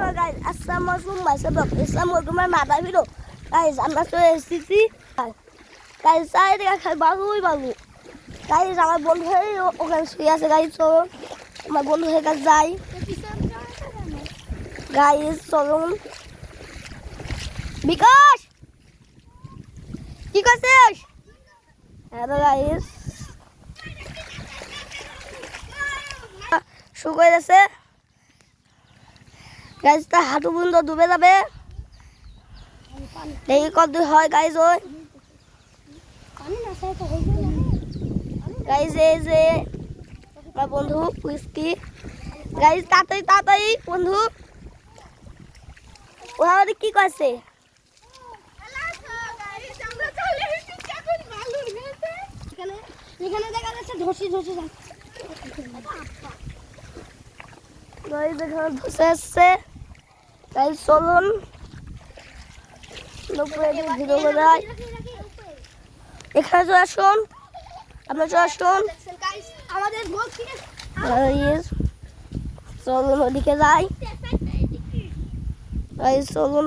Hello guys, আসসালামু আলাইকুম myself ইসলাম ওয়েলকামের mother video. Guys আমরা চলে এসেছি গাইস চারিদিকে খালি বালুই বালু। গাইস আমার বন্ধু হয়ে ওখানে শুয়ে আছে। গাইস চলো আমার বন্ধু হয়ে কাছে যাই। গাইস চলুন। বিকাশ কি করছিস? হ্যালো গাইস শুরু করে যাচ্ছে। গাইস তা হাঁটু পর্যন্ত ডুবে যাবে। দেখি কত দূর হয় গাইস। ওই গাইস এই যে আমার বন্ধু উইস্কি। গাইস তাড়াতাড়ি তাড়াতাড়ি বন্ধু, ওরা আমাদের কি করছে? এখানে দেখা যাচ্ছে ধসি ধসি গাইস এখানে ধসে আসছে। গাইস চলুন ভিডিও করে যাই। এখানে চলে আসুন, আপনার চলে আসুন। আমাদের গাইস চলুন ওদিকে যাই। গাইস চলুন।